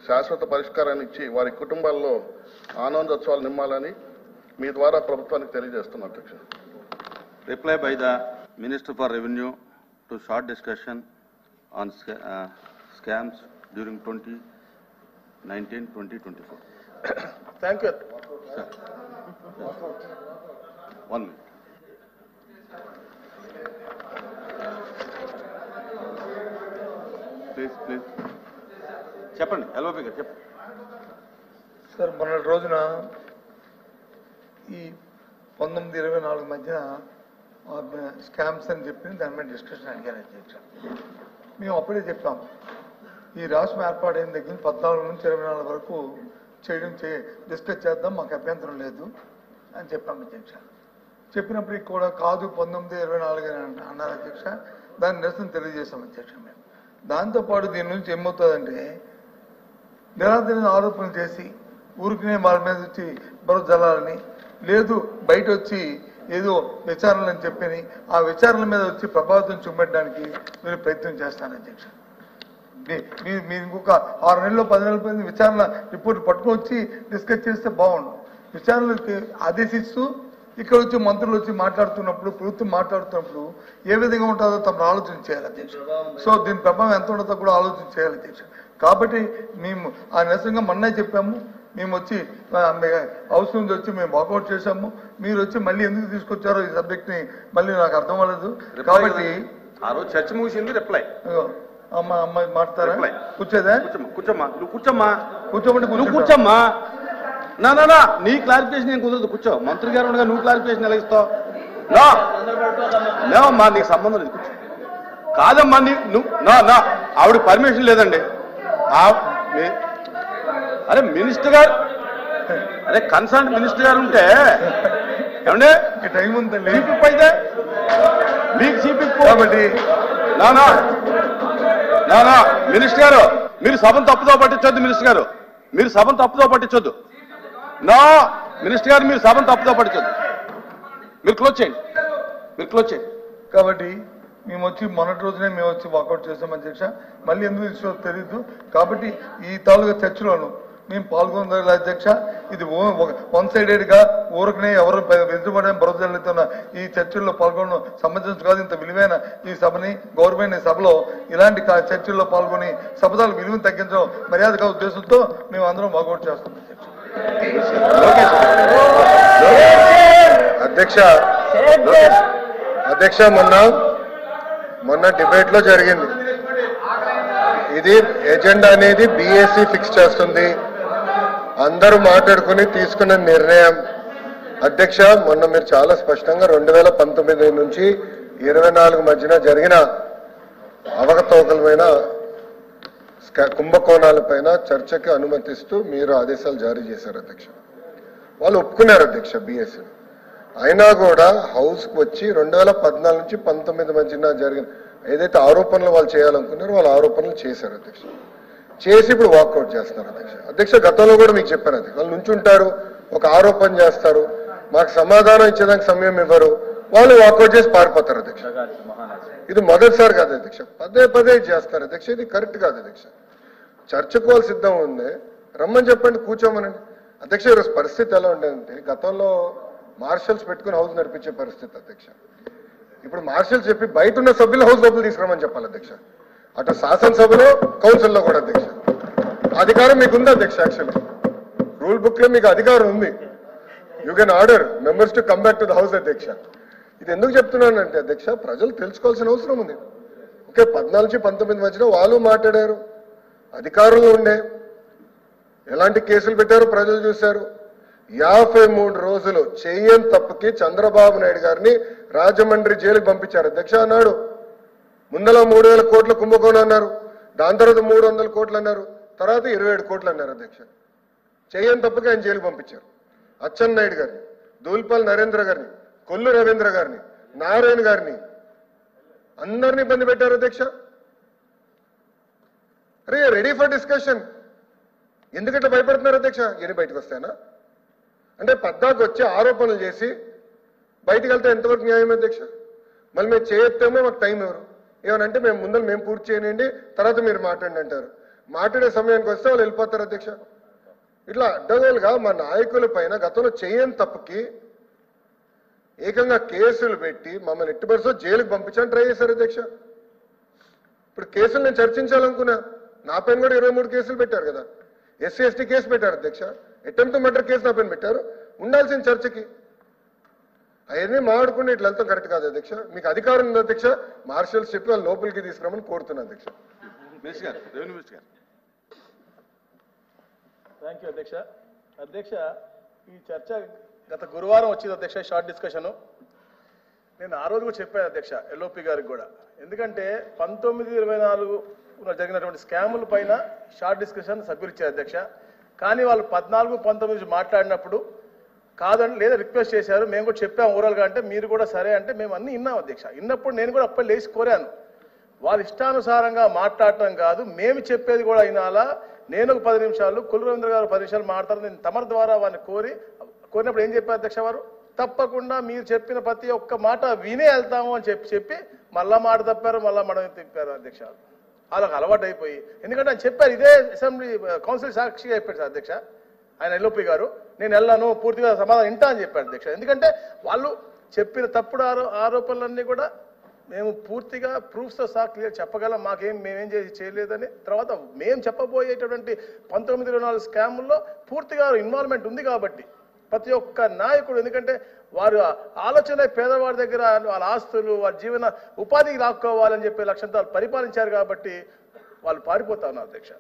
శాశ్వత పరిష్కారాన్ని ఇచ్చి వారి కుటుంబాల్లో ఆనందోత్సవాలు నింపాలని మీ ద్వారా ప్రభుత్వానికి తెలియజేస్తున్నాను అధ్యక్ష. Reply by the Minister for Revenue to short discussion on scams during 2019-2024. Thank you. Sir. 1 minute. Please. చెప్పండి ఎల్ఓపి గారు చెప్పండి. సార్ మొన్నటి రోజున ఈ 19-24 మధ్య స్కామ్స్ అని చెప్పి దాని మీద డిస్కషన్ అడిగాను అధ్యక్ష. మేము అప్పుడే చెప్పాం ఈ రాష్ట్రం ఏర్పాటైన దగ్గర 14 నుంచి 24 వరకు డిస్కస్ చేద్దాం, మాకు అభ్యంతరం లేదు అని చెప్పాం అధ్యక్ష. చెప్పినప్పటికీ కూడా కాదు 19-24 అని అన్నారు అధ్యక్ష. దాన్ని నిరసన తెలియజేశాం అధ్యక్ష. మేము దాంతోపాటు దీని నుంచి ఏమవుతుందంటే నిరాధరణ ఆరోపణలు చేసి ఊరికినే వాళ్ళ మీద వచ్చి బరువు జల్లాలని లేదు, బయట వచ్చి ఏదో విచారణలు అని చెప్పి ఆ విచారణల మీద వచ్చి ప్రభావితం చూపెట్టడానికి మీరు ప్రయత్నం చేస్తాను అధ్యక్ష. మీరు ఇంకొక 6 నెలలు 10 నెలల పైన విచారణ రిపోర్ట్ పట్టుకొని వచ్చి డిస్కస్ చేస్తే బాగుండు. విచారణలకి ఆదేశిస్తూ ఇక్కడ వచ్చి మంత్రులు వచ్చి మాట్లాడుతున్నప్పుడు, ప్రభుత్వం మాట్లాడుతున్నప్పుడు ఏ విధంగా ఉంటుందో తమను ఆలోచన చేయాలి అధ్యక్ష. సో దీని ప్రభావం ఎంత ఉంటుందో కూడా ఆలోచన చేయాలి అధ్యక్ష. కాబట్టి మేము ఆ నిరసనగా మొన్నే చెప్పాము. మేము వచ్చి హౌస్ నుంచి వచ్చి మేము వాకౌట్ చేశాము. మీరు వచ్చి మళ్ళీ ఎందుకు తీసుకొచ్చారో ఈ సబ్జెక్ట్ ని మళ్ళీ నాకు అర్థం అవ్వలేదు. కాబట్టి ఆ రోజు చర్చ ముగిసింది. రిప్లై అమ్మాయి మాట్లాడతారా? కూర్చోదా? కూర్చోమంటే కూర్చోమ్మా. నా నీ క్లారిఫికేషన్ నేను కుదరదు. కూర్చో. మంత్రి గారు ఉండగా నువ్వు క్లారిఫికేషన్ ఎలా ఇస్తావు? లేవమ్మా, నీకు సంబంధం లేదు. కూర్చో. కాదమ్మా నా ఆవిడ పర్మిషన్ లేదండి. అరే మినిస్టర్ గారు, అరే కన్సర్న్ మినిస్టర్ గారు ఉంటే ఏమంటే టైం ఉందండి. చీఫ్ అయితే మీకు చీఫ్ కాబట్టి నా మినిస్టర్ గారు మీరు సభను తప్పుదో పట్టించొద్దు. మినిస్టర్ గారు మీరు సభను తప్పుదో పట్టించొద్దు. నా మినిస్టర్ గారు మీరు సభను తప్పుదో పట్టించొద్దు. మీరు క్లోజ్ చేయండి. కాబట్టి మేము వచ్చి మొన్నటి రోజునే మేము వచ్చి వాకౌట్ చేసాం అధ్యక్ష. మళ్ళీ ఎందుకు ఇష్యూ తెలియదు. కాబట్టి ఈ తాలూకా చర్చలోను మేము పాల్గొందాలి అధ్యక్ష. ఇది 1 సైడెడ్ గా ఊరకనే ఎవరు వెనుకబడిన బరోజుతున్న ఈ చర్చల్లో పాల్గొనడం సంబంధించి కాదు. ఇంత విలువైన ఈ సభని, గౌరవమైన సభలో ఇలాంటి చర్చల్లో పాల్గొని సభల విలువను తగ్గించడం మర్యాదగా ఉద్దేశంతో మేము అందరం వాకౌట్ చేస్తాం అధ్యక్ష. అధ్యక్ష మొన్న డిబేట్ లో జరిగింది. ఇది ఎజెండా అనేది బీఏసీ ఫిక్స్ చేస్తుంది. అందరూ మాట్లాడుకుని తీసుకున్న నిర్ణయం. అధ్యక్ష మొన్న మీరు చాలా స్పష్టంగా 2019 నుంచి 24 మధ్యన జరిగిన అవకతవకలమైన కుంభకోణాలపైన చర్చకి అనుమతిస్తూ మీరు ఆదేశాలు జారీ చేశారు అధ్యక్ష. వాళ్ళు ఒప్పుకున్నారు అధ్యక్ష బీఎస్సీ. అయినా కూడా హౌస్కి వచ్చి 2014 నుంచి 19 మధ్యన జరిగిన ఏదైతే ఆరోపణలు వాళ్ళు చేయాలనుకున్నారో వాళ్ళ ఆరోపణలు చేశారు అధ్యక్ష. చేసి ఇప్పుడు వాకౌట్ చేస్తున్నారు అధ్యక్ష. అధ్యక్ష గతంలో కూడా మీకు చెప్పాను అది. వాళ్ళు నుంచుంటారు, ఒక ఆరోపణ చేస్తారు, మాకు సమాధానం ఇచ్చేదానికి సమయం ఇవ్వరు, వాళ్ళు వాకౌట్ చేసి పారిపోతారు అధ్యక్ష. ఇది మొదటిసారి కాదు అధ్యక్ష, పదే చేస్తారు అధ్యక్ష. ఇది కరెక్ట్ కాదు అధ్యక్ష. చర్చకు వాళ్ళు సిద్ధం ఉంది, రమ్మని చెప్పండి, కూర్చోమనండి అధ్యక్ష. ఈరోజు పరిస్థితి ఎలా ఉండేదంటే గతంలో మార్షల్స్ పెట్టుకుని హౌస్ నడిపించే పరిస్థితి అధ్యక్ష. ఇప్పుడు మార్షల్స్ చెప్పి బయట ఉన్న సభ్యులు హౌస్ లోపల తీసుకురామని చెప్పాలి అధ్యక్ష. అటు శాసనసభలో కౌన్సిల్లో కూడా అధ్యక్ష అధికారం మీకు ఉంది అధ్యక్ష. యాక్చువల్లీ రూల్ బుక్ లో మీకు అధికారం ఉంది. You can order members to come back to the house అధ్యక్ష. ఇది ఎందుకు చెప్తున్నానంటే అధ్యక్ష ప్రజలు తెలుసుకోవాల్సిన అవసరం ఉంది. ఓకే 14 నుంచి 19 మధ్యలో వాళ్ళు మాట్లాడారు, అధికారంలో ఉండే ఎలాంటి కేసులు పెట్టారో ప్రజలు చూశారు. 53 రోజులు చేయని తప్పుకి చంద్రబాబు నాయుడు గారిని రాజమండ్రి జైలుకి పంపించారు అధ్యక్ష. అన్నాడు ముందల 3000 కోట్ల కుంభకోణం అన్నారు, దాని తర్వాత 300 కోట్లు అన్నారు, తర్వాత 27 కోట్లు అన్నారు అధ్యక్ష. చేయని తప్పుకి ఆయన జైలుకి పంపించారు. అచ్చెన్నాయుడు గారిని, దూల్పల్ నరేంద్ర గారిని, కొల్లు రవీంద్ర గారిని, నారాయణ గారిని అందరినీ ఇబ్బంది పెట్టారు అధ్యక్ష. అరే రెడీ ఫర్ డిస్కషన్. ఎందుకంటే భయపడుతున్నారు అధ్యక్ష? ఎన్ని బయటకు వస్తాయనా అంటే పద్దాకు వచ్చి ఆరోపణలు చేసి బయటకు వెళ్తే ఎంతవరకు న్యాయం అధ్యక్ష? మళ్ళీ మేము చేయొత్తేమో మాకు టైం ఎవరు ఏమనంటే మేము ముందర మేము పూర్తి చేయనండి తర్వాత మీరు మాట్లాడండి అంటారు. మాట్లాడే సమయానికి వస్తే వాళ్ళు వెళ్ళిపోతారు అధ్యక్ష. ఇట్లా అడ్డగోలుగా మా నాయకుల పైన గతంలో చేయని తప్పుకి ఏకంగా కేసులు పెట్టి మమ్మల్ని ఎట్టుబడిసో జైలుకి పంపించని ట్రై చేశారు అధ్యక్ష. ఇప్పుడు కేసులు నేను చర్చించాలనుకున్నా, నా పైన కూడా 23 కేసులు పెట్టారు కదా. ఎస్సీ ఎస్టీ కేసు పెట్టారు అధ్యక్ష, అటెంప్ట్ మర్డర్ కేసు నా పైన పెట్టారు. ఉండాల్సిన చర్చకి అవన్నీ మాట్లాడుకుంటే ఇట్లా వెళ్తాం కరెక్ట్ కాదు అధ్యక్ష. మీకు అధికారం ఉంది అధ్యక్ష, మార్షల్స్ చెప్పి వాళ్ళు లోపలికి తీసుకురామని కోరుతున్నాను అధ్యక్ష. మినిస్టర్ గారు, రెవెన్యూ మినిస్టర్ గారు. థ్యాంక్ యూ అధ్యక్ష. అధ్యక్ష, ఈ చర్చ గత గురువారం వచ్చింది అధ్యక్ష, షార్ట్ డిస్కషను. నేను ఆ రోజు కూడా చెప్పాను అధ్యక్ష ఎల్ఓపి గారికి కూడా. ఎందుకంటే 19-24 జరిగినటువంటి స్కాముల పైన షార్ట్ డిస్కషన్ సభ్యులు ఇచ్చారు అధ్యక్ష. కానీ వాళ్ళు 14-19 మాట్లాడినప్పుడు కాదని లేదా రిక్వెస్ట్ చేశారు. మేము కూడా చెప్పాము ఓవరాల్గా. అంటే మీరు కూడా సరే అంటే మేము అన్ని విన్నాం అధ్యక్ష. విన్నప్పుడు నేను కూడా అప్పుడు లేచి కోరాను, వాళ్ళ ఇష్టానుసారంగా మాట్లాడటం కాదు, మేము చెప్పేది కూడా వినాలా. నేను ఒక 10 నిమిషాలు, కుల రవీంద్ర గారు 10 నిమిషాలు మాట్లాడతారు. నేను తమరి ద్వారా వారిని కోరినప్పుడు ఏం చెప్పారు అధ్యక్ష వారు, తప్పకుండా మీరు చెప్పిన ప్రతి ఒక్క మాట వినే వెళ్తాము అని చెప్పి మళ్ళా మాట తప్పారు, మళ్ళా మాట తిప్పారు అధ్యక్ష. వాళ్ళకి అలవాటు అయిపోయి, ఎందుకంటే ఆయన చెప్పారు, ఇదే అసెంబ్లీ కౌన్సిల్ సాక్షిగా చెప్పారు సార్ అధ్యక్ష ఆయన ఎల్ఓపి గారు, నేను వెళ్ళాను పూర్తిగా సమాధానం వింటా అని చెప్పారు అధ్యక్ష. ఎందుకంటే వాళ్ళు చెప్పిన తప్పుడు ఆరోపణలన్నీ కూడా మేము పూర్తిగా ప్రూఫ్స్తో సహా క్లియర్ చెప్పగలం, మేమేం చేయలేదని. తర్వాత మేము చెప్పబోయేటటువంటి 19-24 స్కాముల్లో పూర్తిగా ఇన్వాల్వ్మెంట్ ఉంది కాబట్టి ప్రతి ఒక్క నాయకుడు, ఎందుకంటే వారు ఆలోచన పేదవాడి దగ్గర వాళ్ళ ఆస్తులు, వారి జీవన ఉపాధికి లాక్కోవాలని చెప్పే లక్ష్యంతో పరిపాలించారు కాబట్టి వాళ్ళు పారిపోతా ఉన్నారు అధ్యక్ష.